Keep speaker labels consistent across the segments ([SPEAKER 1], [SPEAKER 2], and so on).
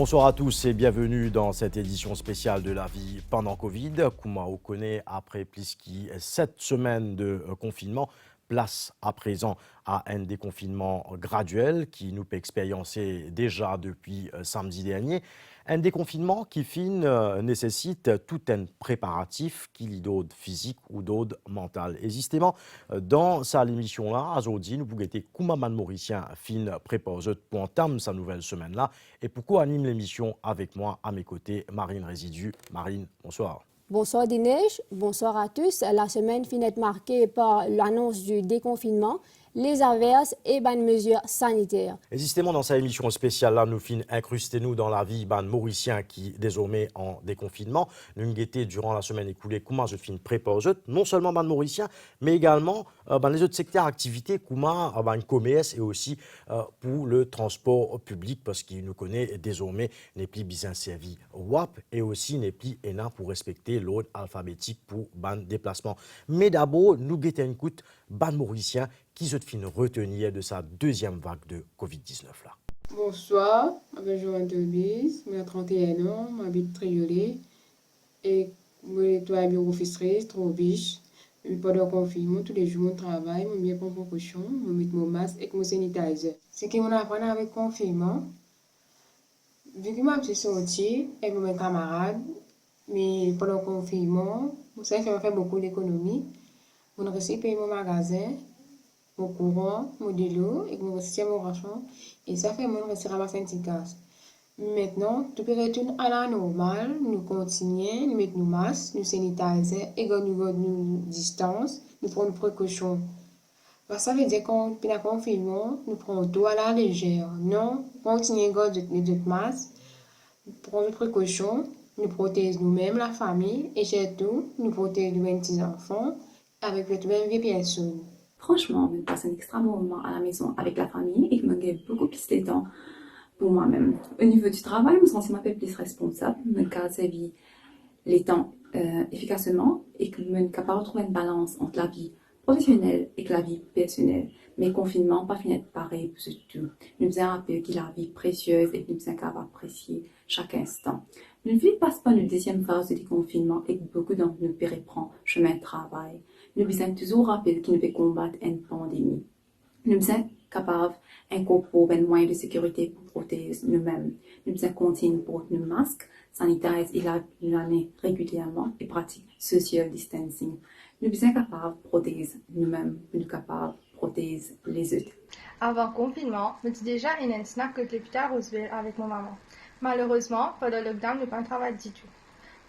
[SPEAKER 1] Bonsoir à tous et bienvenue dans cette édition spéciale de la vie pendant Covid. Kouma Okone, après plus de 7 semaines de confinement, place à présent à un déconfinement graduel qui nous peut expériencer déjà depuis samedi dernier. Un déconfinement qui nécessite tout un préparatif qu'il y d'autres physique ou d'autres mental. Et justement, dans sa émission là, aujourd'hui, nous pouvons être Koumaman Mauricien fin préposé pour entamer sa nouvelle semaine là. Et pourquoi anime l'émission avec moi à mes côtés, Marine Résidu. Marine, bonsoir.
[SPEAKER 2] Bonsoir Dinesh, bonsoir à tous. La semaine finit marquée par l'annonce du déconfinement, les averses et bonnes mesures sanitaires.
[SPEAKER 1] Et justement, dans cette émission spéciale, là, nous finissons incrustés nous dans la vie ban mauricien qui désormais en déconfinement. Nous avons guetté durant la semaine écoulée comment je finis préposé, non seulement ban mauricien, mais également les autres secteurs d'activité, comment commerce et aussi pour le transport public, parce qu'il nous connaît désormais n'est plus bien servi WAP et aussi n'est plus ENA pour respecter l'ordre alphabétique pour ban déplacement. Mais d'abord, nous guettons une écoute ban mauricien qui se fait retenir de sa deuxième vague de Covid-19 là.
[SPEAKER 3] Bonsoir, je m'appelle Joanne Tobis, j'ai 31 ans, j'habite Triolet et je travaille bureau officier, Trobiche. Pendant le confinement, tous les jours, je travaille, je bien prendre précaution, je mets mon masque et mon sanitizer. Ce que je apprends avec le confinement, vu que je suis sortie avec mes camarades, mais pendant le confinement, ça fait beaucoup d'économies. Je reste payer mon magasin, mon courant, mon de l'eau et mon système mon rachon. Et ça fait mon rester ramasser un petit gaz. Maintenant, tout peut retourner à la normale. Nous continuons, nous mettons nos masques, nous sanitiser et nous gardons nos distances, nous prenons nos précautions. Ça veut dire qu'on pendant le confinement, nous prenons tout à la légère. Non, continuons à garder notre masque, nous prenons nos précautions, nous protégeons nous-mêmes, la famille et surtout, nous protégeons nos petits-enfants avec notre même vie personne.
[SPEAKER 4] Franchement, je passe un extrêmement moment à la maison avec la famille et je me gagne beaucoup plus de temps pour moi-même. Au niveau du travail, je me sens un peu plus responsable, je me servir les temps efficacement et que je suis capable de trouver une balance entre la vie professionnelle et la vie personnelle. Mais le confinement, pas fini de pareil pour tout. Nous faisons un peu que la vie précieuse et nous sommes capables d'apprécier chaque instant. Nous ne passe pas une deuxième phase de déconfinement et que beaucoup d'entre nous reprennent chemin de travail. Nous sommes toujours rapides qui nous fait combattre une pandémie. Nous sommes capables d'incorporer un moyen de sécurité pour protéger nous-mêmes. Nous sommes continuer pour nos masques, sanitiser et laver nos mains régulièrement et pratiquer social distancing. Nous sommes capables de protéger nous-mêmes, nous sommes capables de protéger les autres.
[SPEAKER 5] Avant le confinement, je suis déjà in un snack que l'hôpital à Roseville avec ma maman. Malheureusement, pendant le lockdown, je n'ai pas travaillé du tout.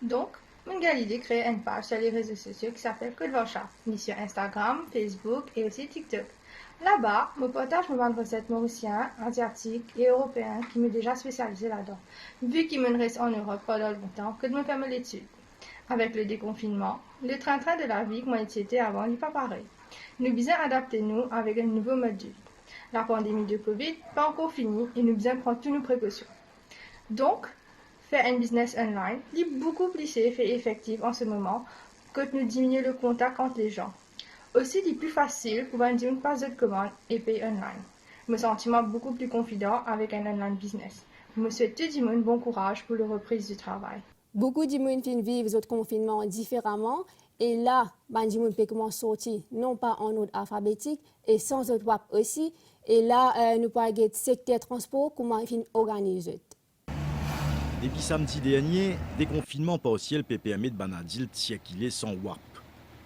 [SPEAKER 5] Donc, j'ai l'idée de créer une page sur les réseaux sociaux qui s'appelle Code Varcha, mis sur Instagram, Facebook et aussi TikTok. Là-bas, je partage mes recettes mauriciennes, asiatiques et européennes qui m'ont déjà spécialisé là-dedans, vu qu'ils me restent en Europe pendant longtemps que de me faire l'étude. Avec le déconfinement, le train-train de la vie que moi été avant n'est pas pareil. Nous devons adapter nous avec un nouveau mode de vie. La pandémie de Covid n'est pas encore finie et nous devons prendre toutes nos précautions. Donc, faire un business online est beaucoup plus safe et effectif en ce moment que de nous diminuer le contact entre les gens. Aussi, il est plus facile pour vendre une passe de commande et payer online. Je me sens beaucoup plus confident avec un online business. Je me souhaite tout le monde bon courage pour la reprise du travail.
[SPEAKER 2] Beaucoup de monde vivent ce confinement différemment et là, beaucoup de monde peut commencer à sortir non pas en ordre alphabétique et sans autre WAP aussi. Et là, nous parlons du secteur transport, comment il organise.
[SPEAKER 1] Depuis samedi dernier, déconfinement partiel PPM de Banadil tiakilé sans WAP.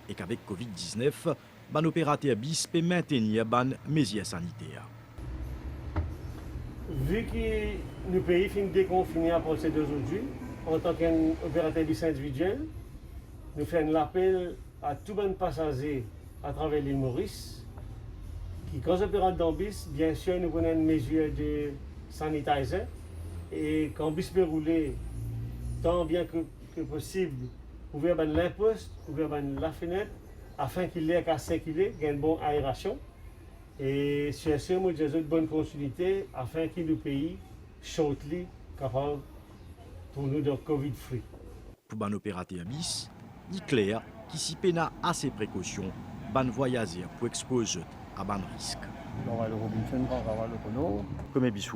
[SPEAKER 1] Et qu'avec Covid-19, ban opérateur BIS peut maintenir ban mesures sanitaires.
[SPEAKER 6] Vu que le pays finit déconfiné à partir d'aujourd'hui, en tant qu'opérateur BIS individuel, nous faisons l'appel à tous les passagers à travers l'île Maurice, qui, quand opérateur BIS, bien sûr, nous prenons une mesure de sanitizer. Et quand le bus peut rouler, tant bien que possible, ouvrir l'imposte, ouvrir la fenêtre, afin qu'il ait qu'à circuler, qu'il y ait une bonne aération. Et sur ce, nous avons une bonne continuité, afin que le pays shortly capable pour nous de Covid-free.
[SPEAKER 1] Pour ban opérateur BIS, dit clair qui s'y peine assez précautions, ban voyageurs pour exposer à ban risque.
[SPEAKER 7] On va le Robinson, on va le Kono.
[SPEAKER 1] Combien de bis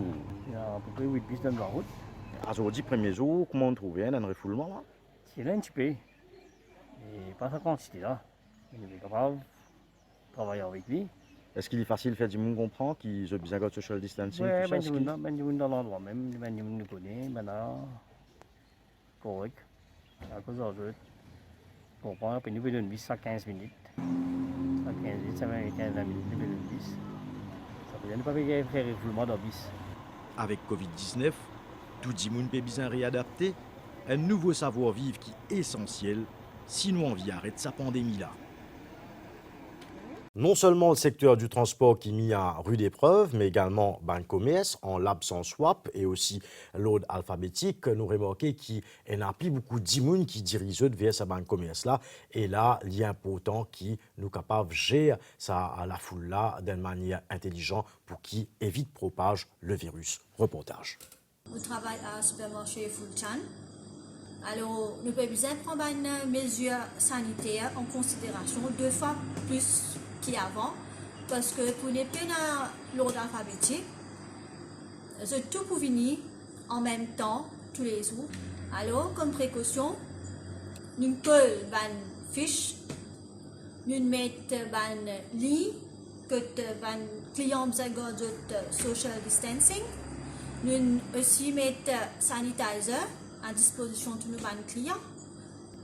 [SPEAKER 7] Il y a à peu près 8 bis dans la route.
[SPEAKER 1] Aujourd'hui, premier jour, comment on trouvait un refoulement là?
[SPEAKER 7] C'est là un petit peu. Et pas sa quantité là. Il est capable de travailler avec lui.
[SPEAKER 1] Est-ce qu'il est facile de faire du monde comprendre qu'ils ont besoin de social distancing?
[SPEAKER 7] Ouais,
[SPEAKER 1] tout ça,
[SPEAKER 7] ben du monde dans l'endroit même, ben du monde nous connaît, ben là, correct. À cause de ça, comprends, puis nous donne 10 à 15 minutes. À 15 minutes, ça va 15 minutes, nous donne 10. Ça veut dire ne pas faire refoulement dans 10.
[SPEAKER 1] Avec Covid-19, tout le monde peut bien réadapter. Un nouveau savoir-vivre qui est essentiel, sinon on vit arrêter sa pandémie-là. Non seulement le secteur du transport qui est mis à rude épreuve, mais également le commerce en l'absence WAP et aussi l'ordre alphabétique. Nous remarquons qu'il y a beaucoup de gens qui dirigent vers ce commerce-là. Et là, il y a important qui nous capable de gérer ça à la foule-là d'une manière intelligente pour qu'il évite de propager le virus. Reportage.
[SPEAKER 8] Je travaille à un supermarché Fulchan. Alors, nous pouvons besoin prendre une mesure sanitaire en considération 2 fois plus qu'avant, parce que pour les peines à l'ordre alphabétique, c'est tout pour venir en même temps, tous les jours. Alors, comme précaution, nous collons une fiche, nous mettons une ligne que les clients besoin de social distancing. Nous aussi mettons sanitizer à disposition de tous nos clients.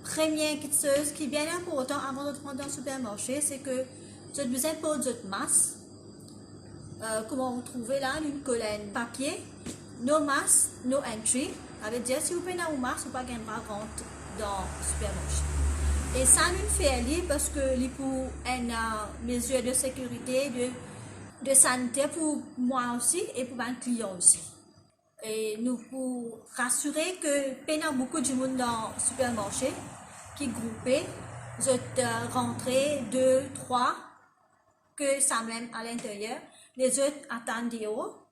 [SPEAKER 8] Première chose qui est bien important avant de prendre un supermarché, c'est que vous avez besoin de votre masque. Comment vous trouvez là, une colonne papier, no masque, no entry. Ça veut dire si vous prenez un masque, vous ne pouvez pas rentrer dans le supermarché. Et ça nous fait aller parce que c'est pour une mesure de sécurité, de santé pour moi aussi et pour mes clients aussi. Et nous pour rassurer que il y a beaucoup de monde dans le supermarché qui groupé, vous rentrez 2, 3, que ça même à l'intérieur, les autres attendent dehors,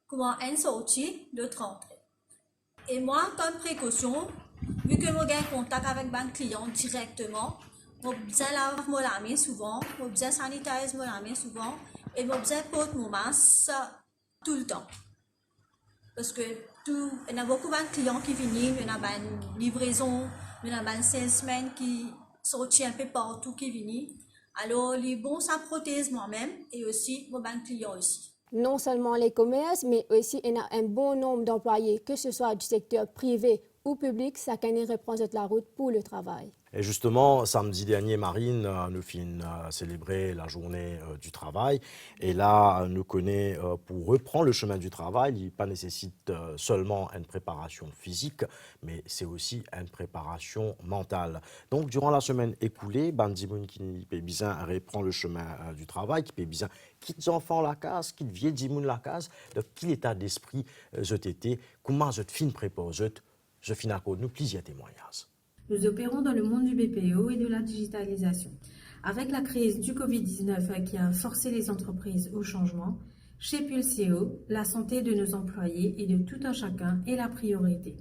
[SPEAKER 8] comment un sorti, l'autre rentrer. Et moi, comme précaution, vu que je gagne contact avec mes clients directement, je besoin laver mes mains souvent, je besoin sanitiser mes mains souvent, et je besoin porter mon masque tout le temps. Parce que il y a beaucoup de clients qui viennent, il y a une livraison, il y a une salesman qui sortent un peu partout qui viennent. Alors, les bons, ça protège moi-même et aussi mes clients aussi.
[SPEAKER 2] Non seulement les commerces, mais aussi il y a un bon nombre d'employés, que ce soit du secteur privé ou public, chacun reprend la route pour le travail. Et justement, samedi dernier, Marine, nous avons célébré la journée du travail. Et là, nous connaissons, pour reprendre le chemin du travail, il ne nécessite seulement une préparation physique, mais c'est aussi une préparation mentale. Donc, durant la semaine écoulée, Bandimoun qui peut bien reprendre le chemin du travail, qui peut bien quitter les enfants la case, quitte vieux Dimoun la case. Donc, quel état d'esprit je t'étais, comment je te fin prépare, je fin à cause nous plusieurs témoignages.
[SPEAKER 9] Nous opérons dans le monde du BPO et de la digitalisation. Avec la crise du Covid-19 qui a forcé les entreprises au changement, chez Pulseo, la santé de nos employés et de tout un chacun est la priorité.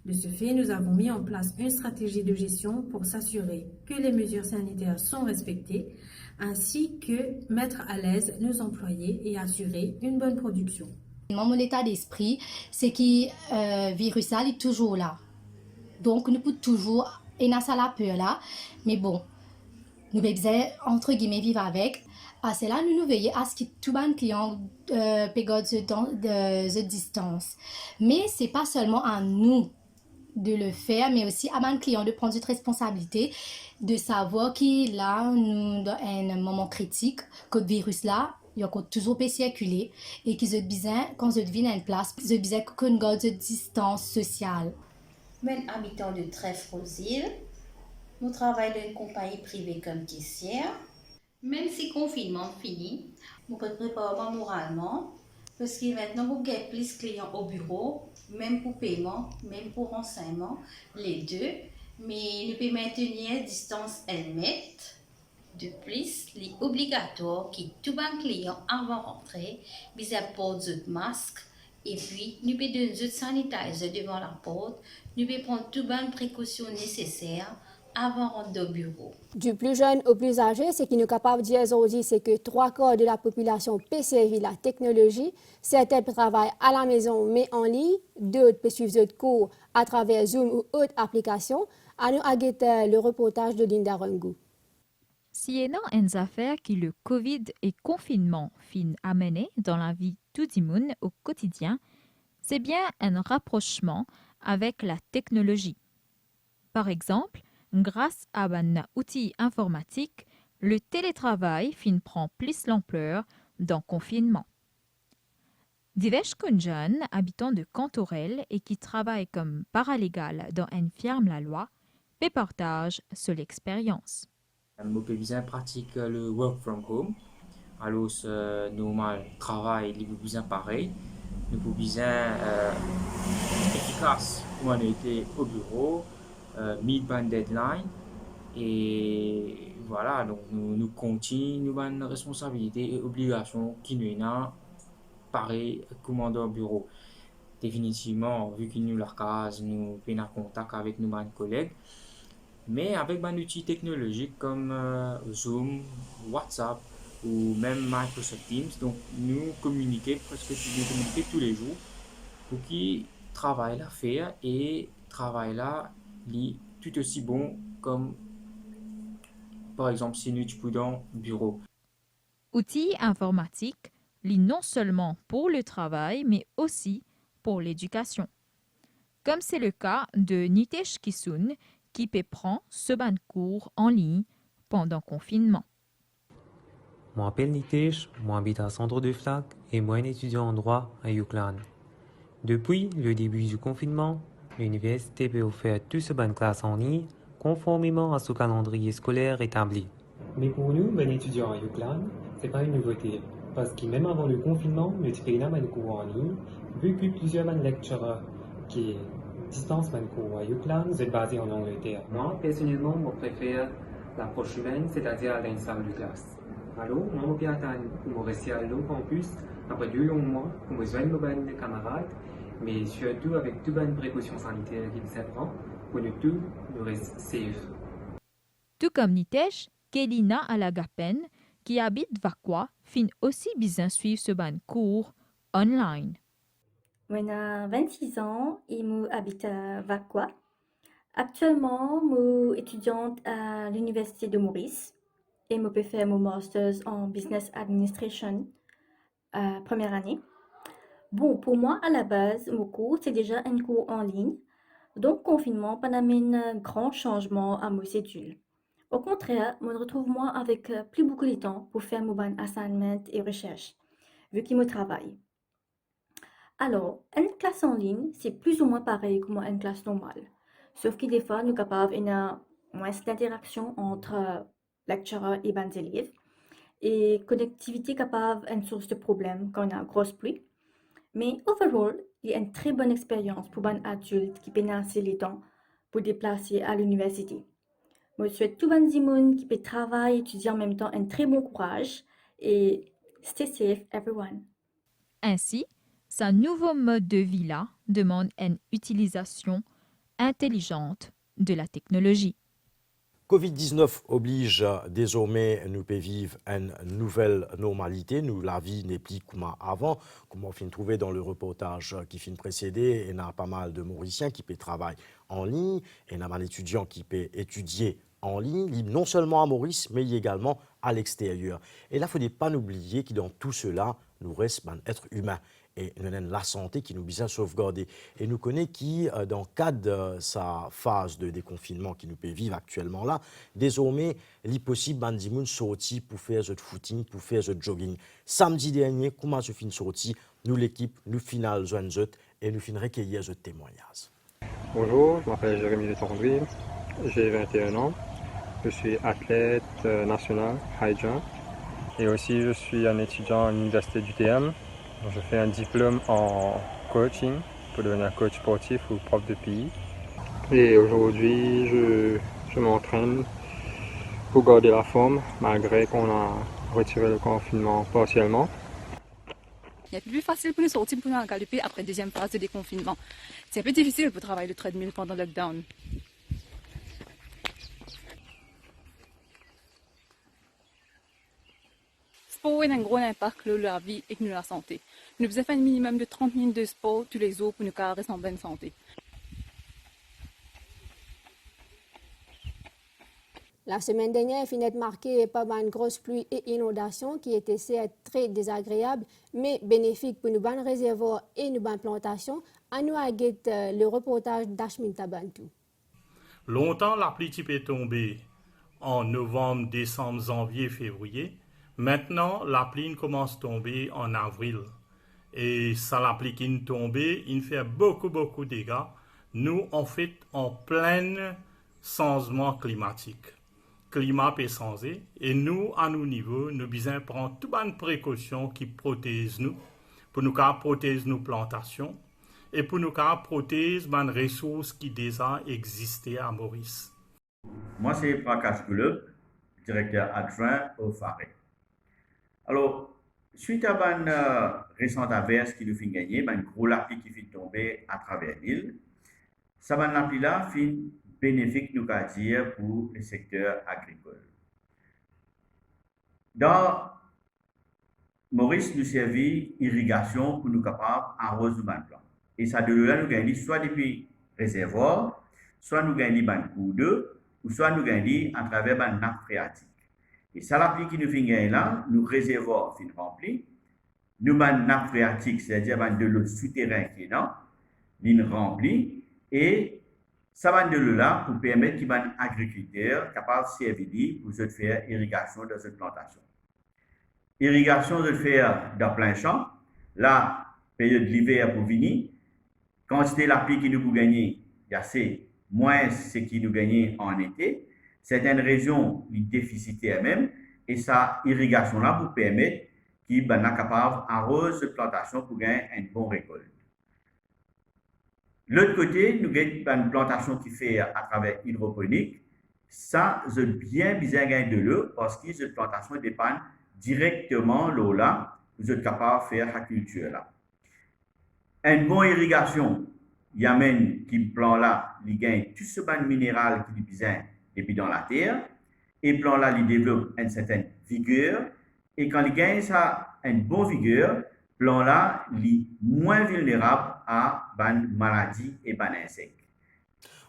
[SPEAKER 9] De ce fait, nous avons mis en place une stratégie de gestion pour s'assurer que les mesures sanitaires sont respectées, ainsi que mettre à l'aise nos employés et assurer une bonne production.
[SPEAKER 10] Mon état d'esprit, c'est que le virus est toujours là. Donc, nous pouvons toujours, et nous avons la peur là, mais bon, nous devons, entre guillemets, vivre avec. À cela, nous veillons à ce que tout le client pégode de distance. Mais ce n'est pas seulement à nous de le faire, mais aussi à mon client de prendre cette responsabilité, de savoir qu'il est là, dans un moment critique, que le virus là, il y a toujours peut circuler et qu'ils ont besoin, quand ils viennent à une place, ils ont besoin qu'on garde de distance sociale.
[SPEAKER 11] Même habitant de Trèfle-aux-Îles, nous travaillons dans une compagnie privée comme caissière. Même si le confinement finit, nous pouvons préparer moralement parce que maintenant, vous avez plus de clients au bureau, même pour paiement, même pour renseignement, les deux. Mais nous pouvons maintenir distance 1 mètre. De plus, il est obligatoire que tout bon client avant de rentrer, besoin porter de masque. Et puis, nous pouvons donner un sanitizer devant la porte. Nous pouvons prendre toutes les précautions nécessaires avant de rentrer au bureau.
[SPEAKER 2] Du plus jeune au plus âgé, ce qui nous est capable de dire aujourd'hui, c'est que 3/4 de la population peut servir la technologie. Certains travaillent à la maison, mais en ligne. D'autres peuvent suivre d'autres cours à travers Zoom ou autres applications. À nous agueter le reportage de Linda Rangou.
[SPEAKER 12] Si y a une affaire qui le Covid et confinement fin amener dans la vie tout le monde au quotidien, c'est bien un rapprochement avec la technologie. Par exemple, grâce à un outil informatique, le télétravail prend plus l'ampleur dans le confinement. Divers jeunes habitants de Cantorel et qui travaillent comme paralégal dans une firme la loi, partagent sur l'expérience.
[SPEAKER 13] Nous pouvons bien pratiquer le work from home. Alors, normal, travail, il est bien pareil. Nous pouvons bien efficace quand on était au bureau, meet by deadline. Et voilà, donc nous continuons nos responsabilités et obligations qui nous ont pareil comme au bureau. Définitivement, vu qu'il nous leur case, nous sommes en contact avec nos collègues. Mais avec des outils technologiques comme Zoom, WhatsApp ou même Microsoft Teams, donc nous communiquons tous les jours pour qu'ils travaillent à faire et travaillent là tout aussi bon comme par exemple si nous sommes dans le bureau.
[SPEAKER 12] Outils informatiques lient non seulement pour le travail mais aussi pour l'éducation. Comme c'est le cas de Nitesh Kisun, qui peut prendre ce ban de cours en ligne pendant le confinement.
[SPEAKER 14] Je m'appelle Nitesh, moi j'habite à Centre de Flac et moi un étudiant en droit à Yuklan. Depuis le début du confinement, l'université peut offrir tout ce ban de classe en ligne conformément à ce calendrier scolaire établi. Mais pour nous, ben étudiants à Yuklan, c'est pas une nouveauté, parce que même avant le confinement, nous avons un cours en ligne, vu que plusieurs lectureurs qui dispensent un cours à Yuklan sont basés en Angleterre. Moi, personnellement, je préfère l'approche humaine, c'est-à-dire dans une salle de classe. Alors, moi, je peux attendre pour rester à l'eau campus après 2 longs mois pour me joindre mes camarades, mais surtout avec toutes les précautions sanitaires qu'ils s'apprennent pour nous tous nous rester safe.
[SPEAKER 12] Tout comme Nitesh, Kelina Alagapen, qui habite Vakwa, fin aussi bien suivre ce ban cours online.
[SPEAKER 15] J'ai 26 ans et j'habite à Vakwa. Actuellement, je suis étudiante à l'Université de Maurice et je peux faire mon master en Business Administration première année. Bon, pour moi, à la base, mon cours, c'est déjà un cours en ligne. Donc, le confinement n'a pas amené un grand changement à mes études. Au contraire, je me retrouve moi avec plus beaucoup de temps pour faire mon assignment et recherche, vu qu'il me travaille. Alors, une classe en ligne, c'est plus ou moins pareil comme une classe normale. Sauf que des fois, nous sommes capables d'avoir moins d'interaction entre lectureurs et les élèves. Et connectivité capable une source de problème quand on a une grosse pluie. Mais overall, il y a une très bonne expérience pour les adultes qui pénissent les temps pour déplacer à l'université. Je souhaite tout le monde qui peut travailler et étudier en même temps un très bon courage et stay safe everyone.
[SPEAKER 12] Ainsi, ce nouveau mode de vie-là demande une utilisation intelligente de la technologie.
[SPEAKER 1] Covid-19 oblige désormais nous à vivre une nouvelle normalité. Nous, la vie n'est plus comme avant, comme on finit trouver dans le reportage qui finit précédé. Il y a pas mal de Mauriciens qui peuvent travailler en ligne, et il y a mal d'étudiants qui peuvent étudier en ligne, non seulement à Maurice, mais également à l'extérieur. Et là, il ne faut pas oublier que dans tout cela, nous reste un être humain. Et nous avons la santé qui nous besoin sauvegarder. Et nous connaissons qui, dans le cadre de sa phase de déconfinement qui nous peut vivre actuellement là, désormais, il est possible de sortir pour faire du footing, pour faire du jogging. Samedi dernier, comment je finis sorti, nous l'équipe, nous finissons et nous finissons recueillir des témoignages.
[SPEAKER 16] Bonjour, je m'appelle Jérémy Letondry, j'ai 21 ans, je suis athlète national high jump et aussi je suis un étudiant à l'université d'UTM. Je fais un diplôme en coaching pour devenir coach sportif ou prof de PI. Et aujourd'hui, je m'entraîne pour garder la forme malgré qu'on a retiré le confinement partiellement.
[SPEAKER 17] Il est plus facile pour nous sortir pour nous galoper après la deuxième phase de déconfinement. C'est un peu difficile pour travailler le treadmill pendant le lockdown. sport a un gros impact sur la vie et sur la santé. Nous devons faire un minimum de 30 minutes de sport tous les jours pour nous rester en bonne santé.
[SPEAKER 2] La semaine dernière finit marquée par une grosse pluie et inondation qui étaient très désagréables, mais bénéfiques pour nos bonnes réservoirs et nos bonnes plantations. À nous a le reportage d'Ashmin Tabantou.
[SPEAKER 18] Longtemps, la pluie est tombée en novembre, décembre, janvier, février. Maintenant, la pluie commence à tomber en avril. Et ça, la pluie qui est tombée, il fait beaucoup de dégâts. Nous, en fait, en plein changement climatique. Climat peut changer et nous, à nos niveaux, nous devons prendre toutes les précautions qui protègent nous, pour nous protéger nos plantations et pour nous protéger les ressources qui déjà existaient à Maurice.
[SPEAKER 19] Moi, c'est Prakash Kulub, directeur adjoint au FARE. Alors, suite à une récente averse qui nous fait gagner, une grosse pluie qui fait tomber à travers l'île, ça va pluie là fait bénéfique, nous qu'à dire, pour le secteur agricole. Dans Maurice, nous servit irrigation pour nous capables d'arroser nos plants. Et ça, de là, nous gagnons soit depuis réservoir, soit nous gagnons un cours d'eau, ou soit nous gagnons à travers une nappe phréatique. Et ça, la pluie qui nous fait gagner là, nous réservoirs fin remplis, nous avons une nappe phréatique, c'est-à-dire de l'eau souterraine qui est là, l'île remplie, et ça va de là pour permettre qu'il y ait un agriculteur capable de servir pour se faire irrigation dans cette plantation. Irrigation de faire dans plein champ, la période de l'hiver pour venir, quantité de la pluie qui nous peut gagner, il y a assez moins ce qui nous gagne en été. Certaines régions, les déficitaires même, et ça, irrigation là pour permettre qu'il soit capable d'arroser cette plantation pour gagner une bonne récolte. L'autre côté, nous avons une plantation qui fait à travers hydroponique. Ça, c'est bien gagner de l'eau parce que cette plantation dépend directement l'eau là, vous êtes capable de faire la culture là. Une bonne irrigation, il y a même qui plan là, il gagne tout ce ban minéral qui est besoin depuis dans la terre, et plan là, il développe une certaine vigueur, et quand il gagne ça, une bonne vigueur, plan là, il est moins vulnérable à ban maladie et ban insectes.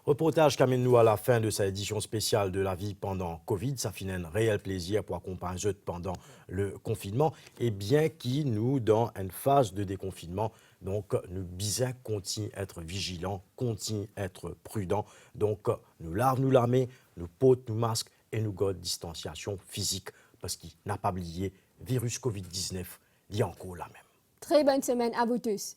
[SPEAKER 1] Reportage qui amène nous à la fin de cette édition spéciale de la vie pendant Covid. Ça fait un réel plaisir pour accompagner pendant le confinement. Et bien qui nous, dans une phase de déconfinement, donc nous bisons continuer à être vigilants, continuer à être prudents. Donc nous lavons nous l'armée, nous portons nous masques et nous gardons distanciation physique. Parce qu'il n'a pas oublié, virus Covid-19, il y a encore la même.
[SPEAKER 2] Très bonne semaine à vous tous.